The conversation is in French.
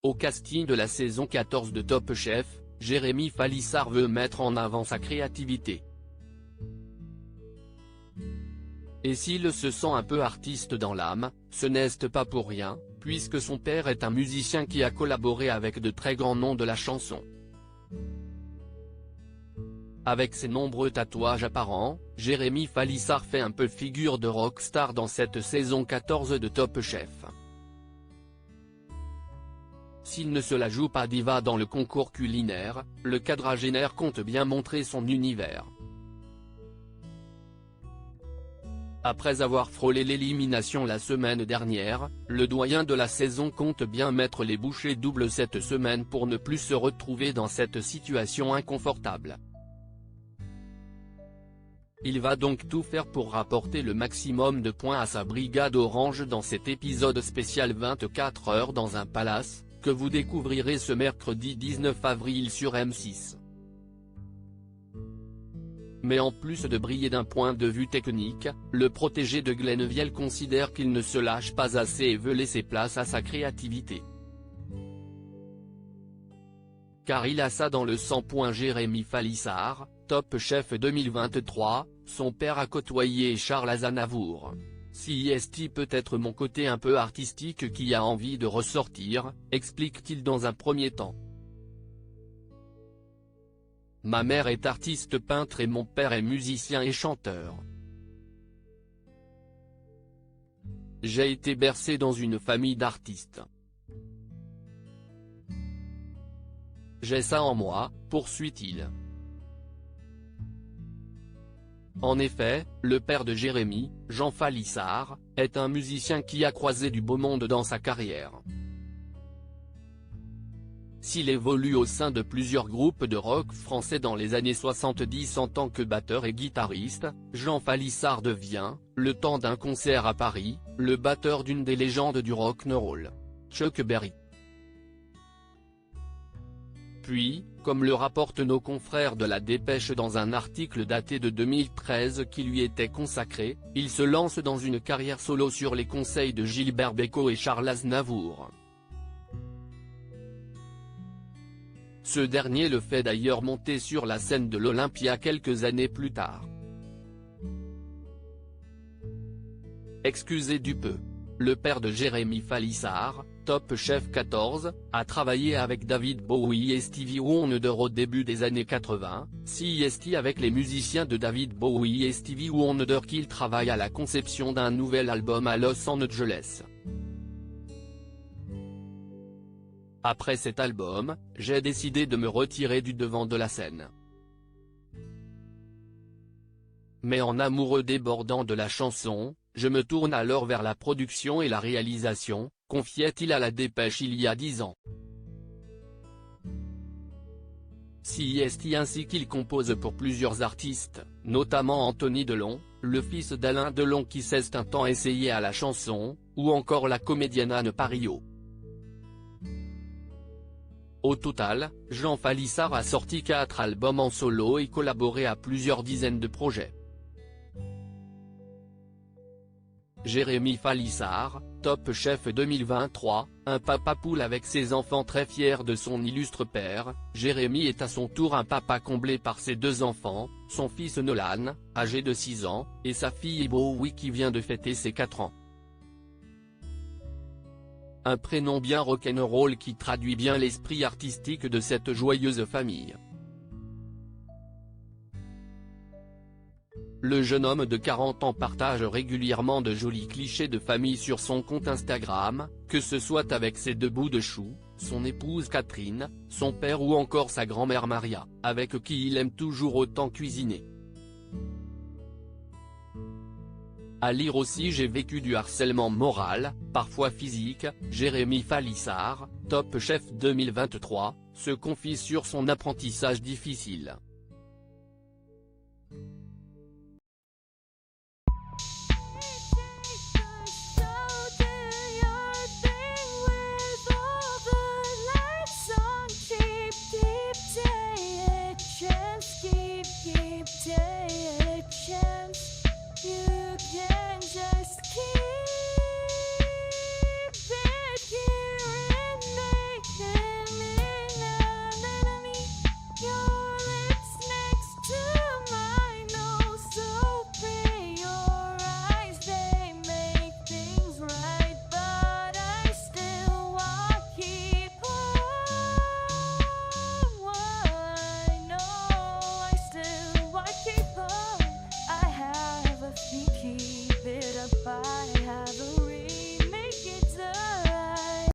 Au casting de la saison 14 de Top Chef, Jérémy Falissard veut mettre en avant sa créativité. Et s'il se sent un peu artiste dans l'âme, ce n'est pas pour rien, puisque son père est un musicien qui a collaboré avec de très grands noms de la chanson. Avec ses nombreux tatouages apparents, Jérémy Falissard fait un peu figure de rockstar dans cette saison 14 de Top Chef. S'il ne se la joue pas diva dans le concours culinaire, le quadragénaire compte bien montrer son univers. Après avoir frôlé l'élimination la semaine dernière, le doyen de la saison compte bien mettre les bouchées doubles cette semaine pour ne plus se retrouver dans cette situation inconfortable. Il va donc tout faire pour rapporter le maximum de points à sa brigade orange dans cet épisode spécial 24 heures dans un palace, que vous découvrirez ce mercredi 19 avril sur M6. Mais en plus de briller d'un point de vue technique, le protégé de Glennevielle considère qu'il ne se lâche pas assez et veut laisser place à sa créativité. Car il a ça dans le sang. Jérémy Falissard, Top Chef 2023, son père a côtoyé Charles Aznavour. Si est peut-être mon côté un peu artistique qui a envie de ressortir, explique-t-il dans un premier temps. Ma mère est artiste peintre et mon père est musicien et chanteur. J'ai été bercé dans une famille d'artistes. J'ai ça en moi, poursuit-il. En effet, le père de Jérémy, Jean Falissard, est un musicien qui a croisé du beau monde dans sa carrière. S'il évolue au sein de plusieurs groupes de rock français dans les années 70 en tant que batteur et guitariste, Jean Falissard devient, le temps d'un concert à Paris, le batteur d'une des légendes du rock'n'roll, Chuck Berry. Puis, comme le rapportent nos confrères de La Dépêche dans un article daté de 2013 qui lui était consacré, il se lance dans une carrière solo sur les conseils de Gilbert Bécaud et Charles Aznavour. Ce dernier le fait d'ailleurs monter sur la scène de l'Olympia quelques années plus tard. Excusez du peu. Le père de Jérémy Falissard, Top Chef 14, a travaillé avec David Bowie et Stevie Wonder au début des années 80, c'est avec les musiciens de David Bowie et Stevie Wonder qu'il travaille à la conception d'un nouvel album à Los Angeles. Après cet album, j'ai décidé de me retirer du devant de la scène. Mais en amoureux débordant de la chanson, je me tourne alors vers la production et la réalisation, confiait-il à La Dépêche il y a 10 ans. C'est ainsi qu'il compose pour plusieurs artistes, notamment Anthony Delon, le fils d'Alain Delon qui s'est un temps essayé à la chanson, ou encore la comédienne Anne Parillo. Au total, Jean Falissard a sorti 4 albums en solo et collaboré à plusieurs dizaines de projets. Jérémy Falissard, Top Chef 2023, un papa poule avec ses enfants très fier de son illustre père. Jérémy est à son tour un papa comblé par ses 2 enfants, son fils Nolan, âgé de 6 ans, et sa fille Bowie qui vient de fêter ses 4 ans. Un prénom bien rock'n'roll qui traduit bien l'esprit artistique de cette joyeuse famille. Le jeune homme de 40 ans partage régulièrement de jolis clichés de famille sur son compte Instagram, que ce soit avec ses 2 bouts de chou, son épouse Catherine, son père ou encore sa grand-mère Maria, avec qui il aime toujours autant cuisiner. À lire aussi j'ai vécu du harcèlement moral, parfois physique. Jérémy Falissard, Top Chef 2023, se confie sur son apprentissage difficile.